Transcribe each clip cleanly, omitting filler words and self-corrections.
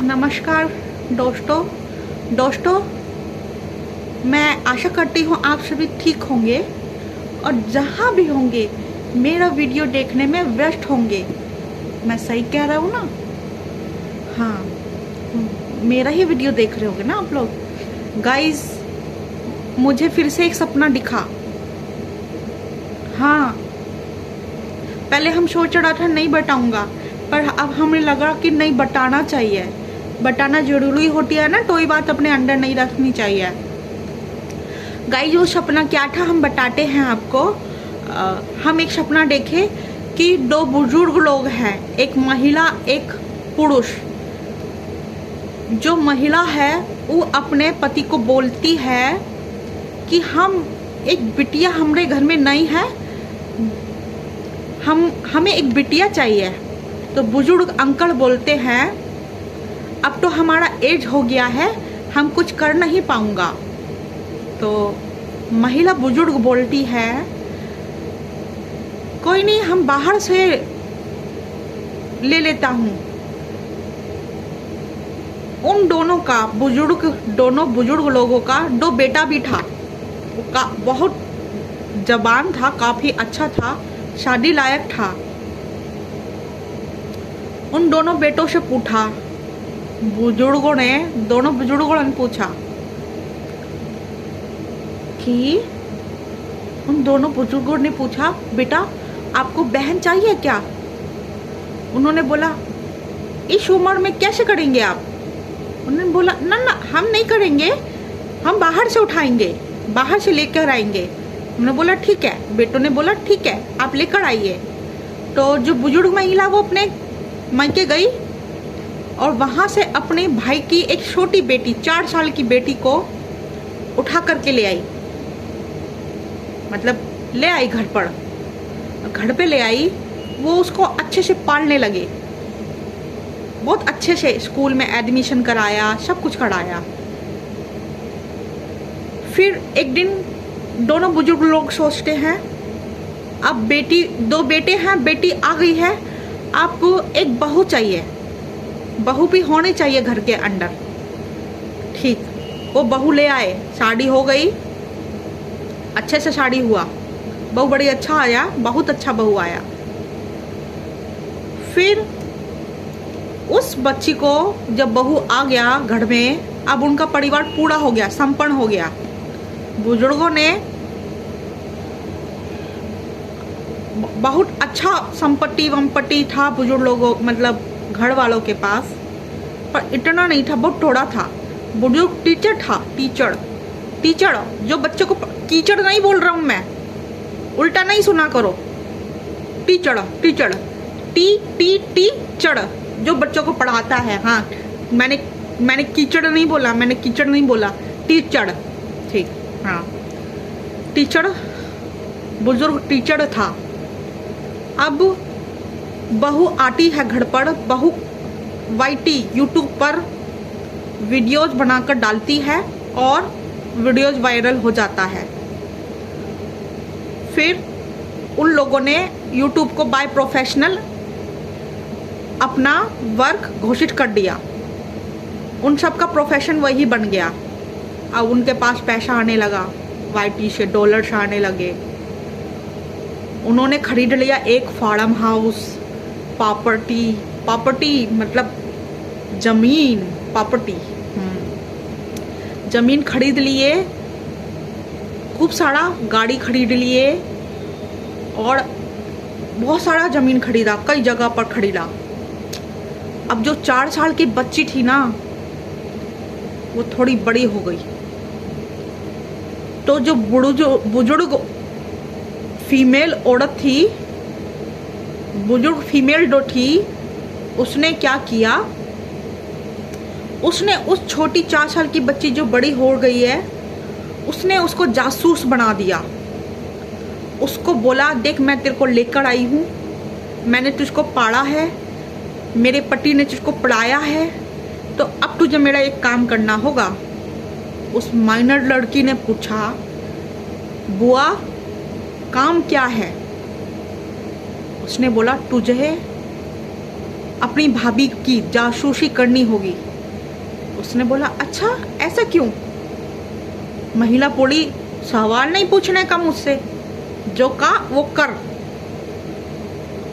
नमस्कार दोस्तों, मैं आशा करती हूँ आप सभी ठीक होंगे और जहाँ भी होंगे मेरा वीडियो देखने में व्यस्त होंगे। मैं सही कह रहा हूँ ना? हाँ, मेरा ही वीडियो देख रहे होंगे ना आप लोग। गाइस, मुझे फिर से एक सपना दिखा। हाँ, पहले हम सोच रहा था नहीं बताऊंगा, पर अब हमें लगा कि नहीं बताना चाहिए। बताना जरूरी होती है ना, कोई बात अपने अंदर नहीं रखनी चाहिए। गाइस, वो सपना क्या था हम बताते हैं आपको। हम एक सपना देखे कि दो बुजुर्ग लोग हैं, एक महिला एक पुरुष। जो महिला है वो अपने पति को बोलती है कि हम एक बिटिया हमारे घर में नहीं है, हमें एक बिटिया चाहिए। तो बुजुर्ग अंकल बोलते हैं अब तो हमारा एज हो गया है, हम कुछ कर नहीं पाऊंगा। तो महिला बुजुर्ग बोलती है कोई नहीं, हम बाहर से ले लेता हूं। उन दोनों बुजुर्ग लोगों का दो बेटा भी था। का बहुत जवान था, काफी अच्छा था, शादी लायक था। उन दोनों बेटों से पूछा, दोनों बुजुर्गों ने पूछा कि उन दोनों बुजुर्गों ने पूछा बेटा आपको बहन चाहिए क्या? उन्होंने बोला इस उम्र में कैसे करेंगे आप? उन्होंने बोला ना हम नहीं करेंगे, हम बाहर से उठाएंगे, बाहर से लेकर आएंगे। उन्होंने बोला ठीक है। बेटों ने बोला ठीक है, आप लेकर आइए। तो जो बुजुर्ग महिला वो अपने मायके गई और वहां से अपने भाई की एक छोटी बेटी, 4 साल की बेटी को उठा करके ले आई। मतलब ले आई घर पे ले आई। वो उसको अच्छे से पालने लगे, बहुत अच्छे से स्कूल में एडमिशन कराया, सब कुछ कराया। फिर एक दिन दोनों बुजुर्ग लोग सोचते हैं अब दो बेटे हैं, बेटी आ गई है, आपको एक बहू चाहिए, बहू भी होनी चाहिए घर के अंदर। ठीक, वो बहू ले आए, शादी हो गई, अच्छे से शादी हुआ, बहू बड़ी अच्छा आया, बहुत अच्छा बहू आया। फिर उस बच्ची को जब बहू आ गया घर में, अब उनका परिवार पूरा हो गया, संपन्न हो गया। बुजुर्गों ने बहुत अच्छा संपत्ति था बुजुर्ग लोगों, मतलब घर वालों के पास, पर इतना नहीं था, बहुत थोड़ा था। बुजुर्ग टीचर था, टीचर जो बच्चों को, कीचड़ नहीं बोल रहा हूं मैं, उल्टा नहीं सुना करो। टीचर टीचर जो बच्चों को पढ़ाता है। हाँ, मैंने कीचड़ नहीं बोला, टीचर। ठीक, हाँ, टीचर, बुजुर्ग टीचर था। अब बहू आती है घर पर, बहू वाईटी यूट्यूब पर वीडियोज बनाकर डालती है और वीडियोज वायरल हो जाता है। फिर उन लोगों ने यूट्यूब को बाय प्रोफेशनल अपना वर्क घोषित कर दिया। उन सब का प्रोफेशन वही बन गया। अब उनके पास पैसा आने लगा, वाईटी से डॉलर्स आने लगे। उन्होंने खरीद लिया एक फार्म हाउस, प्रॉपर्टी मतलब जमीन, प्रॉपर्टी, जमीन खरीद लिए, खूब सारा गाड़ी खरीद लिए और बहुत सारा जमीन खरीदा, कई जगह पर खरीदा। अब जो 4 साल की बच्ची थी ना, वो थोड़ी बड़ी हो गई। तो जो बुजुर्ग फीमेल औरत थी, बुजुर्ग फीमेल जो थी, उसने क्या किया, उसने उस छोटी 4 साल की बच्ची जो बड़ी हो गई है, उसने उसको जासूस बना दिया। उसको बोला देख मैं तेरे को लेकर आई हूँ, मैंने तुझको पाला है, मेरे पति ने तुझको पढ़ाया है, तो अब तुझे मेरा एक काम करना होगा। उस माइनर लड़की ने पूछा बुआ काम क्या है? उसने बोला तुझे अपनी भाभी की जासूसी करनी होगी। उसने बोला अच्छा ऐसा क्यों? महिला बोली सवाल नहीं पूछने का मुझसे, जो कहा वो कर।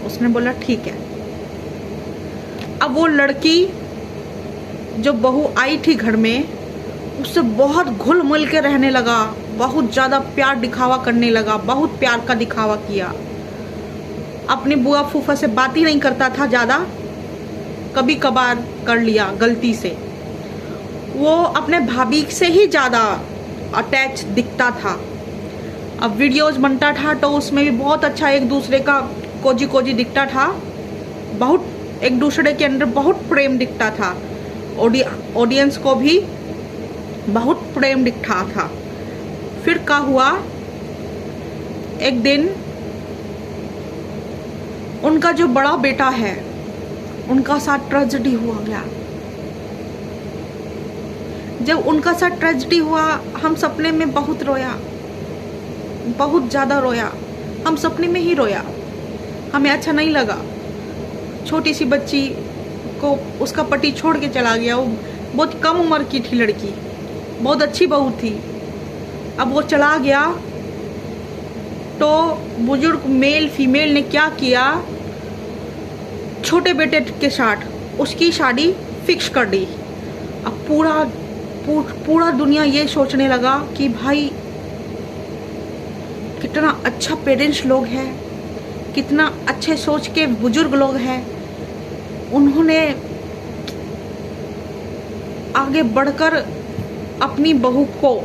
उसने बोला ठीक है। अब वो लड़की जो बहू आई थी घर में, उससे बहुत घुल मिल के रहने लगा, बहुत ज़्यादा प्यार दिखावा करने लगा, बहुत प्यार का दिखावा किया। अपनी बुआ फूफा से बात ही नहीं करता था ज़्यादा, कभी कभार कर लिया गलती से। वो अपने भाभी से ही ज़्यादा अटैच दिखता था। अब वीडियोस बनता था तो उसमें भी बहुत अच्छा एक दूसरे का कोजी कोजी दिखता था, बहुत एक दूसरे के अंदर बहुत प्रेम दिखता था। ऑडियंस को भी बहुत प्रेम दिखता था। फिर क्या हुआ, एक दिन उनका जो बड़ा बेटा है उनका साथ ट्रेजेडी हुआ गया। जब उनका साथ ट्रेजेडी हुआ, हम सपने में बहुत रोया, बहुत ज़्यादा रोया। हम सपने में ही रोया, हमें अच्छा नहीं लगा। छोटी सी बच्ची को उसका पति छोड़ के चला गया। वो बहुत कम उम्र की थी लड़की, बहुत अच्छी बहू थी। अब वो चला गया तो बुजुर्ग मेल फीमेल ने क्या किया, छोटे बेटे के साथ उसकी शादी फिक्स कर दी। अब पूरा दुनिया ये सोचने लगा कि भाई कितना अच्छा पेरेंट्स लोग हैं, कितना अच्छे सोच के बुजुर्ग लोग हैं। उन्होंने आगे बढ़कर अपनी बहू को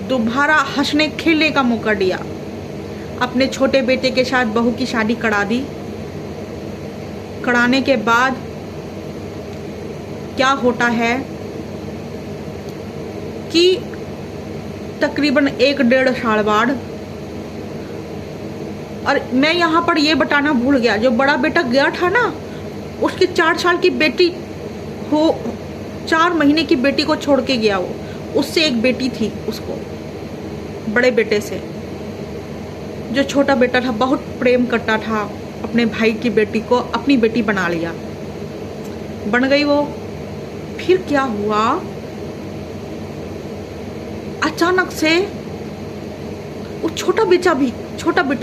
दोबारा हंसने खेलने का मौका दिया। अपने छोटे बेटे के साथ बहू की शादी करा दी। कराने के बाद क्या होता है कि तकरीबन 1-1.5 साल बाद, और मैं यहाँ पर ये बताना भूल गया, जो बड़ा बेटा गया था ना, उसकी 4 साल की बेटी हो, 4 महीने की बेटी को छोड़ के गया। वो उससे एक बेटी थी उसको, बड़े बेटे से। जो छोटा बेटा था बहुत प्रेम करता था, अपने भाई की बेटी को अपनी बेटी बना लिया, बन गई वो। फिर क्या हुआ, अचानक से वो छोटा बेटा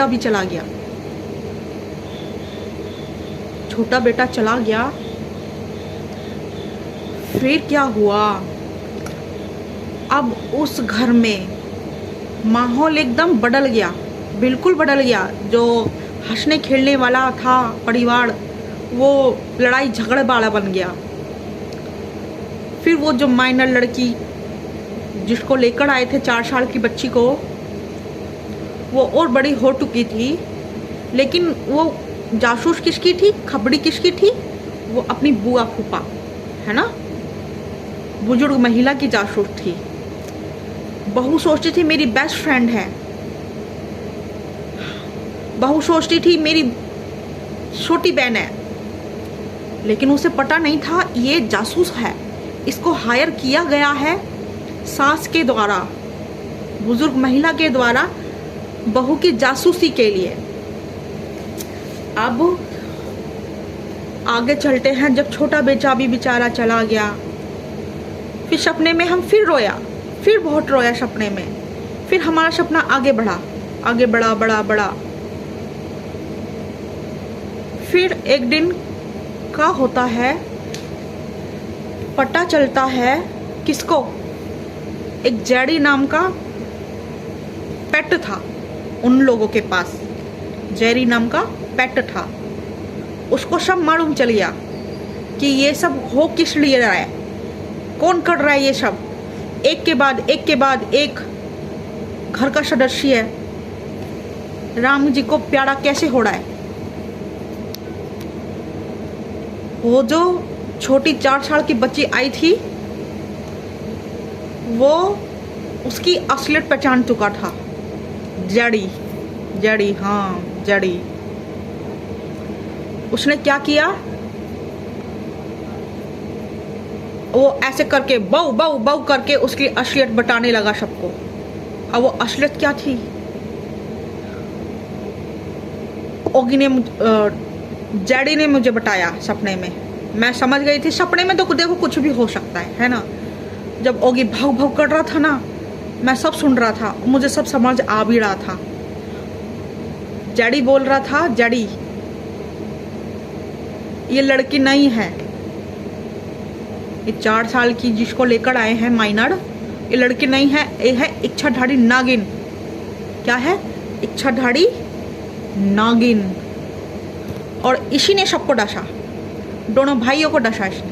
भी चला गया। छोटा बेटा चला गया। फिर क्या हुआ, अब उस घर में माहौल एकदम बदल गया, बिल्कुल बदल गया। जो हंसने खेलने वाला था परिवार, वो लड़ाई झगड़े वाला बन गया। फिर वो जो माइनर लड़की जिसको लेकर आए थे 4 साल की बच्ची को, वो और बड़ी हो चुकी थी, लेकिन वो जासूस किसकी थी, खबड़ी किसकी थी, वो अपनी बुआ फूफा है ना, बुजुर्ग महिला की जासूस थी। बहू सोचती थी मेरी बेस्ट फ्रेंड है, बहू सोचती थी मेरी छोटी बहन है, लेकिन उसे पता नहीं था ये जासूस है। इसको हायर किया गया है सास के द्वारा, बुजुर्ग महिला के द्वारा, बहू की जासूसी के लिए। अब आगे चलते हैं। जब छोटा बेटा भी बेचारा चला गया, फिर सपने में हम फिर रोया, फिर बहुत रोया सपने में। फिर हमारा सपना आगे बढ़ा, आगे बढ़ा, बड़ा। फिर एक दिन क्या होता है, पता चलता है किसको, एक जेडी नाम का पेट था उन लोगों के पास। जेरी नाम का पेट था। उसको सब मालूम चल गया कि ये सब हो किस लिए रहा है, कौन कर रहा है ये सब। एक के बाद एक घर का सदस्य राम जी को प्यारा कैसे हो रहा है। वो जो छोटी 4 साल की बच्ची आई थी, वो उसकी असलियत पहचान चुका था। जड़ी, हाँ जड़ी। उसने क्या किया, वो ऐसे करके बऊ करके उसकी असलियत बताने लगा सबको। अब वो असलियत क्या थी, जेडी ने मुझे बताया सपने में मैं समझ गई थी सपने में तो देखो कुछ भी हो सकता है ना। जब ओगी भाव भाव कर रहा था ना, मैं सब सुन रहा था, मुझे सब समझ आ भी रहा था। जड़ी बोल रहा था, जड़ी ये लड़की नहीं है, ये 4 साल की जिसको लेकर आए हैं माइनर, ये लड़की नहीं है, ये है इच्छाधारी नागिन। क्या है? इच्छाधारी नागिन। और इसी ने सबको डसा, दोनों भाइयों को डसा इसने।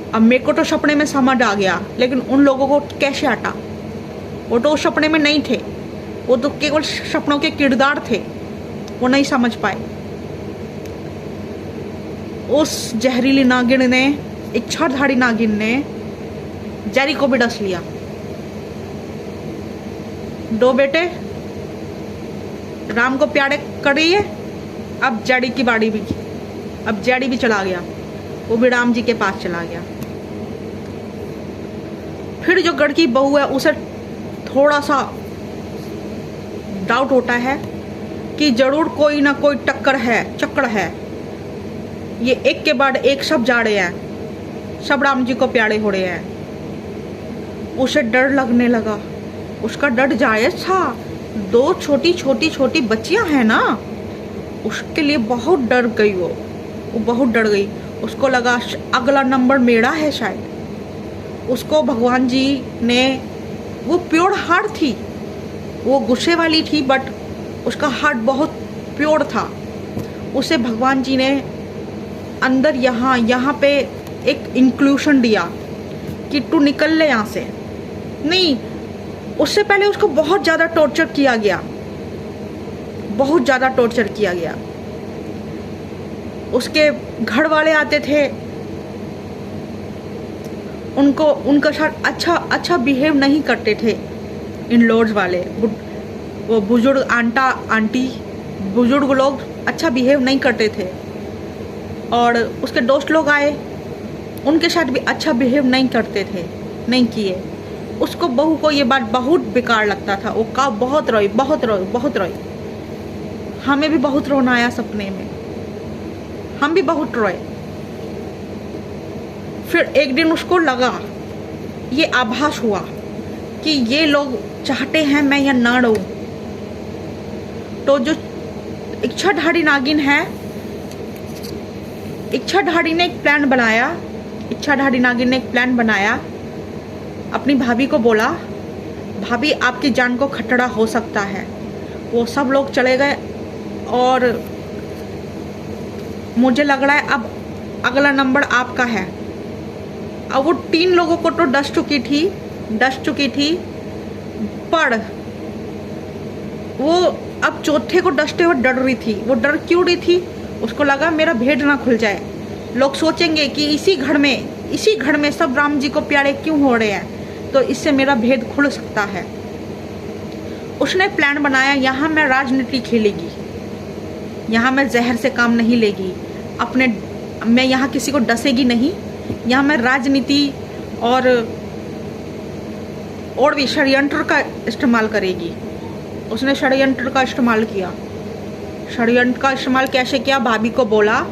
अब मेरे को तो सपने में समझ आ गया, लेकिन उन लोगों को कैसे हटा? वो तो उस सपने में नहीं थे, वो तो केवल सपनों के किरदार थे, वो नहीं समझ पाए। उस जहरीली नागिन ने, इच्छाधारी नागिन ने जरी को भी डस लिया। 2 बेटे राम को प्यारे कर रही है, अब जड़ी की बाड़ी भी, अब जड़ी भी चला गया, वो भी राम जी के पास चला गया। फिर जो गढ़ की बहू है उसे थोड़ा सा डाउट होता है कि जरूर कोई ना कोई चक्कर है। ये एक के बाद एक सब जा रहे हैं, सब राम जी को प्यारे हो रहे हैं। उसे डर लगने लगा, उसका डर जायज था। 2 छोटी बच्चियां हैं ना, उसके लिए बहुत डर गई वो बहुत डर गई। उसको लगा अगला नंबर मेरा है शायद। उसको भगवान जी ने, वो प्योर हार्ट थी, वो गुस्से वाली थी, बट उसका हार्ट बहुत प्योर था। उसे भगवान जी ने अंदर यहाँ पे एक इंक्लूशन दिया कि तू निकल ले यहाँ से। नहीं, उससे पहले उसको बहुत ज़्यादा टॉर्चर किया गया, बहुत ज़्यादा टॉर्चर किया गया। उसके घर वाले आते थे, उनका साथ अच्छा बिहेव नहीं करते थे। इन लॉर्ड्स वाले, वो बुजुर्ग आंटी बुजुर्ग लोग अच्छा बिहेव नहीं करते थे। और उसके दोस्त लोग आए, उनके साथ भी अच्छा बिहेव नहीं करते थे, नहीं किए। उसको बहू को ये बात बहुत बेकार लगता था। वो का बहुत रोई। हमें भी बहुत रोना आया सपने में, हम भी बहुत रोए। फिर एक दिन उसको लगा, ये आभास हुआ कि ये लोग चाहते हैं मैं यहाँ ना रहूं। तो जो इच्छाधारी नागिन है, इच्छाधारी ने एक प्लान बनाया। इच्छाधारी नागिन ने एक प्लान बनाया, अपनी भाभी को बोला, भाभी आपकी जान को खतरा हो सकता है। वो सब लोग चले गए और मुझे लग रहा है अब अगला नंबर आपका है। अब वो 3 लोगों को तो डस चुकी थी, पर वो अब चौथे को डसते हुए डर रही थी। वो डर क्यों रही थी? उसको लगा मेरा भेद ना खुल जाए, लोग सोचेंगे कि इसी घर में सब राम जी को प्यारे क्यों हो रहे हैं, तो इससे मेरा भेद खुल सकता है। उसने प्लान बनाया, यहाँ मैं राजनीति खेलेगी, यहाँ मैं जहर से काम नहीं लेगी, मैं यहाँ किसी को डसेगी नहीं, यहाँ मैं राजनीति और भी षड्यंत्र का इस्तेमाल करेगी। उसने षड्यंत्र का इस्तेमाल किया। षड्यंत्र का इस्तेमाल कैसे किया? भाभी को बोला,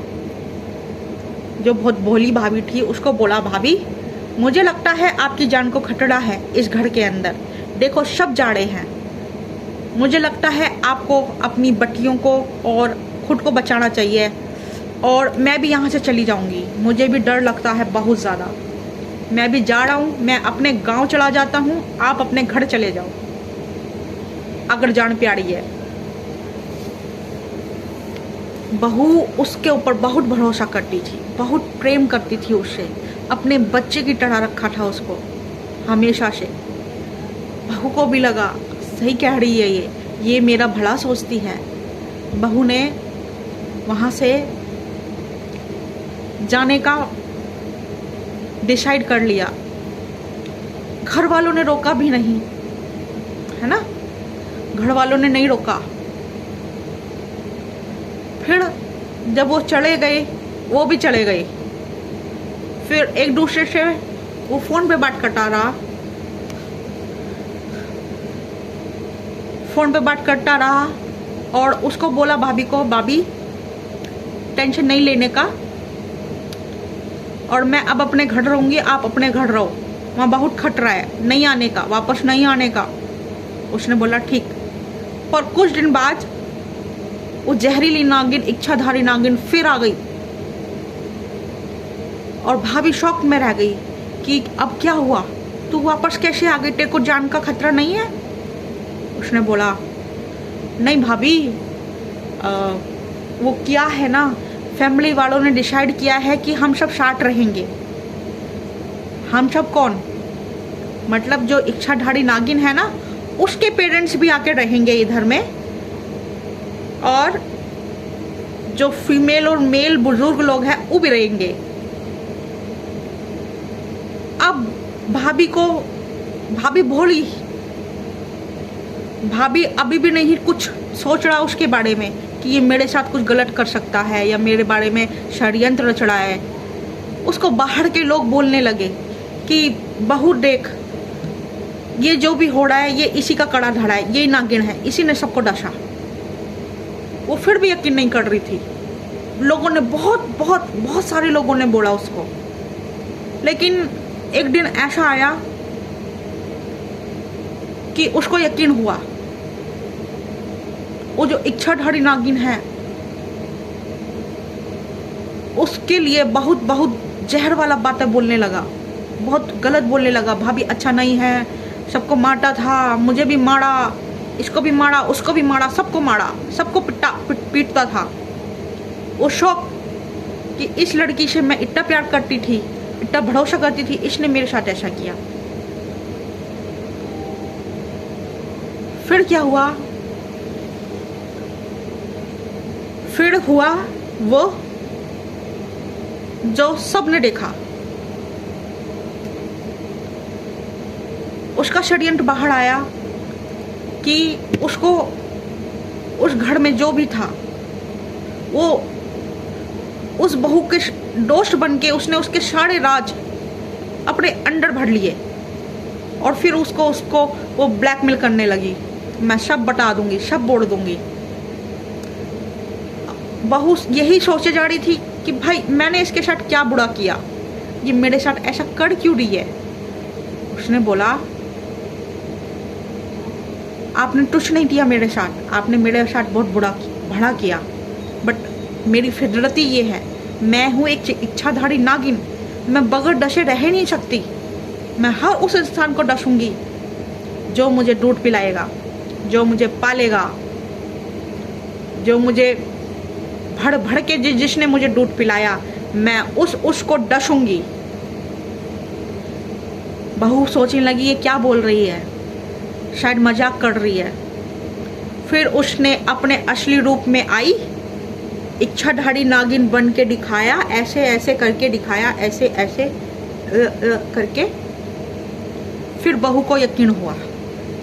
जो बहुत भोली भाभी थी, उसको बोला, भाभी मुझे लगता है आपकी जान को खतरा है इस घर के अंदर। देखो सब जा रहे हैं, मुझे लगता है आपको अपनी बच्चियों को और खुद को बचाना चाहिए, और मैं भी यहाँ से चली जाऊँगी। मुझे भी डर लगता है बहुत ज़्यादा। मैं भी जा रहा हूँ, मैं अपने गांव चला जाता हूँ, आप अपने घर चले जाओ अगर जान प्यारी है। बहू उसके ऊपर बहुत भरोसा करती थी, बहुत प्रेम करती थी उससे, अपने बच्चे की तरह रखा था उसको हमेशा से। बहू को भी लगा सही कह रही है ये मेरा भला सोचती है। बहू ने वहाँ से जाने का डिसाइड कर लिया। घर वालों ने रोका भी नहीं, है ना, घर वालों ने नहीं रोका। फिर जब वो चले गए, वो भी चले गए। फिर एक दूसरे से वो फोन पे बात करता रहा और उसको बोला भाभी को, भाभी टेंशन नहीं लेने का, और मैं अब अपने घर रहूँगी, आप अपने घर रहो, वहाँ बहुत खतरा है, नहीं आने का, वापस नहीं आने का। उसने बोला ठीक। पर कुछ दिन बाद वो जहरीली नागिन, इच्छाधारी नागिन फिर आ गई और भाभी शॉक में रह गई कि अब क्या हुआ, तू वापस कैसे आ गई, तेरे को जान का खतरा नहीं है? उसने बोला नहीं भाभी, वो क्या है ना, फैमिली वालों ने डिसाइड किया है कि हम सब साथ रहेंगे। हम सब कौन? मतलब जो इच्छाधारी नागिन है ना, उसके पेरेंट्स भी आके रहेंगे इधर में, और जो फीमेल और मेल बुजुर्ग लोग हैं वो भी रहेंगे। अब भाभी भोली, भाभी अभी भी नहीं कुछ सोच रहा उसके बारे में कि ये मेरे साथ कुछ गलत कर सकता है या मेरे बारे में षड्यंत्र रच रहा है। उसको बाहर के लोग बोलने लगे कि बहू देख, ये जो भी हो रहा है ये इसी का कड़ा धड़ा है, ये नागिन है, इसी ने सबको डसा। वो फिर भी यकीन नहीं कर रही थी। लोगों ने बहुत सारे लोगों ने बोला उसको। लेकिन एक दिन ऐसा आया कि उसको यकीन हुआ। वो जो इच्छाधारी नागिन है उसके लिए बहुत जहर वाला बातें बोलने लगा, बहुत गलत बोलने लगा। भाभी अच्छा नहीं है, सबको मारता था, मुझे भी मारा, इसको भी मारा, उसको भी मारा, सबको मारा, सबको पीटता था। वो शौक कि इस लड़की से मैं इतना प्यार करती थी, इतना भरोसा करती थी, इसने मेरे साथ ऐसा किया। फिर क्या हुआ? फिर हुआ वो जो सबने देखा। उसका षड्यंत्र बाहर आया कि उसको उस घर में जो भी था वो उस बहू के दोस्त बन के उसने उसके सारे राज अपने अंडर भर लिए और फिर उसको वो ब्लैकमेल करने लगी, मैं सब बता दूंगी, सब बोल दूंगी। बहू यही सोचे जा रही थी कि भाई मैंने इसके साथ क्या बुरा किया, ये मेरे साथ ऐसा कर क्यों रही है। उसने बोला आपने कुछ नहीं किया मेरे साथ, आपने मेरे साथ बहुत भला किया, बट मेरी फितरत ये है, मैं हूँ एक इच्छाधारी नागिन, मैं बगैर डसे रह नहीं सकती। मैं हर उस इंसान को डसूंगी जो मुझे दूध पिलाएगा, जो मुझे पालेगा, जो मुझे भड़ के जिसने मुझे दूध पिलाया, मैं उसको डसूंगी। बहू सोचने लगी ये क्या बोल रही है, शायद मजाक कर रही है। फिर उसने अपने असली रूप में आई, इच्छाधारी नागिन बन के दिखाया, ऐसे ऐसे करके दिखाया, ऐसे ऐसे करके। फिर बहू को यकीन हुआ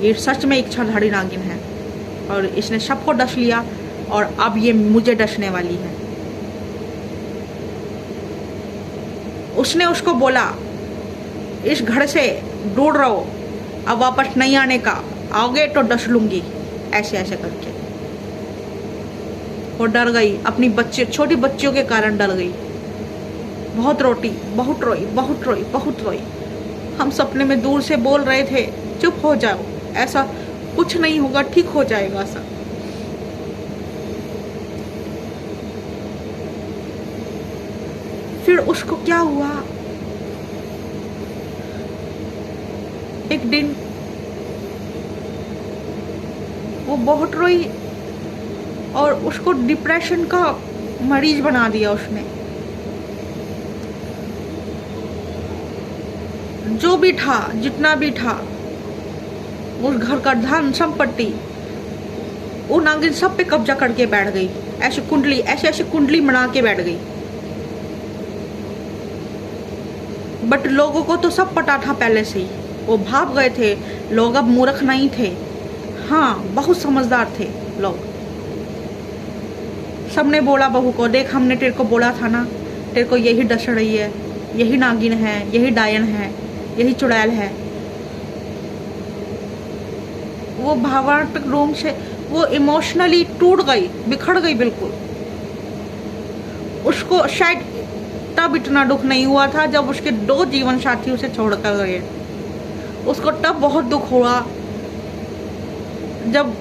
ये सच में इच्छाधारी नागिन है और इसने सबको डस लिया और अब ये मुझे डसने वाली है। उसने उसको बोला इस घर से दूर रहो, अब वापस नहीं आने का, आओगे तो डस लूंगी, ऐसे ऐसे करके। वो डर गई, अपनी छोटी बच्चियों के कारण डर गई। बहुत रोटी, बहुत रोई, बहुत रोई, बहुत रोई। हम सपने में दूर से बोल रहे थे चुप हो जाओ, ऐसा कुछ नहीं होगा, ठीक हो जाएगा सब। फिर उसको क्या हुआ, एक दिन वो बहुत रोई और उसको डिप्रेशन का मरीज बना दिया उसने। जो भी था, जितना भी था, उस घर का धन संपत्ति, वो नागिन सब पे कब्जा करके बैठ गई। ऐसे कुंडली, ऐसे ऐसे कुंडली बना के बैठ गई। बट लोगों को तो सब पता था पहले से ही, वो भाग गए थे। लोग अब मूर्ख नहीं थे, हाँ बहुत समझदार थे लोग। सबने बोला बहू को, देख हमने तेरे को बोला था ना, तेरे को यही डस रही है, यही नागिन है, यही डायन है, यही चुड़ैल है। वो भावात्मक रूप से वो इमोशनली टूट गई, बिखर गई बिल्कुल। उसको शायद तब इतना दुख नहीं हुआ था जब उसके 2 जीवन साथी उसे छोड़कर गए। उसको तब बहुत दुख हुआ जब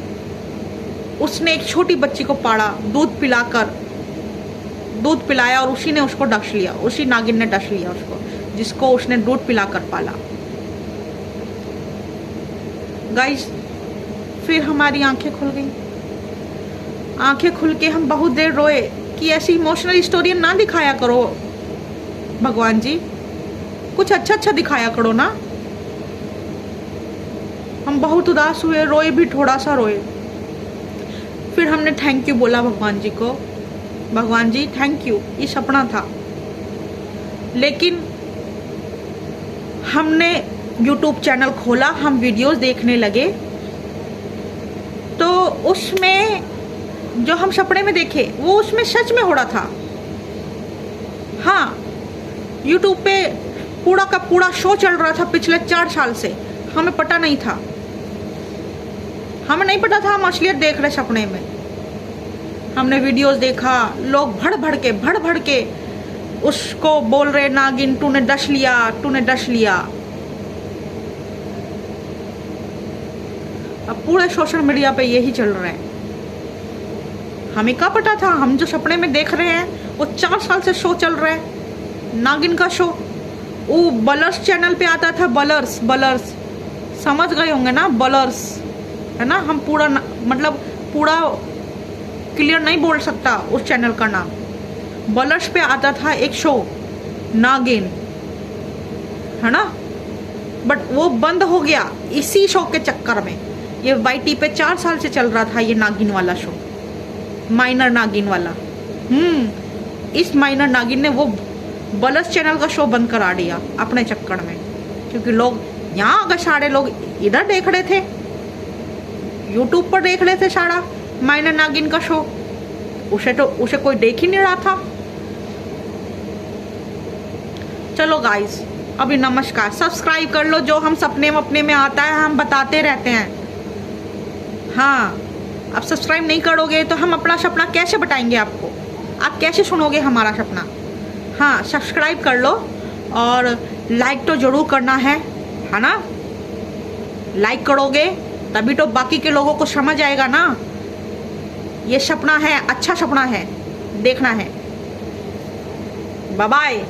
उसने एक छोटी बच्ची को पाला, दूध पिलाया और उसी ने उसको डस लिया, उसी नागिन ने डस लिया उसको, जिसको उसने दूध पिलाकर पाला। गाइस, फिर हमारी आंखें खुल गई। आंखें खुल के हम बहुत देर रोए कि ऐसी इमोशनल स्टोरी ना दिखाया करो भगवान जी, कुछ अच्छा दिखाया करो ना। हम बहुत उदास हुए, रोए भी, थोड़ा सा रोए। फिर हमने थैंक यू बोला भगवान जी को, भगवान जी थैंक यू, ये सपना था। लेकिन हमने YouTube चैनल खोला, हम वीडियोस देखने लगे, तो उसमें जो हम सपने में देखे वो उसमें सच में हो रहा था। हाँ, YouTube पे पूरा का पूरा शो चल रहा था पिछले 4 साल से। हमें पता नहीं था, हमें नहीं पता था हम असलियत देख रहे सपने में। हमने वीडियोस देखा, लोग भड़ भड़ के उसको बोल रहे, नागिन तूने डस लिया। अब पूरे सोशल मीडिया पे यही चल रहा है। हमें क्या पता था, हम जो सपने में देख रहे हैं वो 4 साल से शो चल रहा है, नागिन का शो। वो बलर्स चैनल पे आता था, बलर्स समझ गए होंगे ना, बलर्स है ना। हम पूरा मतलब पूरा क्लियर नहीं बोल सकता उस चैनल का नाम। बलर्स पे आता था एक शो नागिन, है ना, बट वो बंद हो गया इसी शो के चक्कर में। ये YT पे 4 साल से चल रहा था ये नागिन वाला शो, माइनर नागिन वाला। इस माइनर नागिन ने वो बलर्स चैनल का शो बंद करा दिया अपने चक्कर में, क्योंकि लोग यहाँ अगर सारे लोग इधर देख रहे थे, YouTube पर देख रहे थे सारा माइनर नागिन का शो, उसे कोई देख ही नहीं रहा था। चलो गाइस, अभी नमस्कार, सब्सक्राइब कर लो। जो हम सपने अपने में आता है हम बताते रहते हैं। हाँ, अब सब्सक्राइब नहीं करोगे तो हम अपना सपना कैसे बताएंगे आपको, आप कैसे सुनोगे हमारा सपना। हाँ, सब्सक्राइब कर लो और लाइक तो ज़रूर करना है ना। लाइक करोगे तभी तो बाकी के लोगों को समझ आएगा ना, ये सपना है, अच्छा सपना है, देखना है। Bye bye.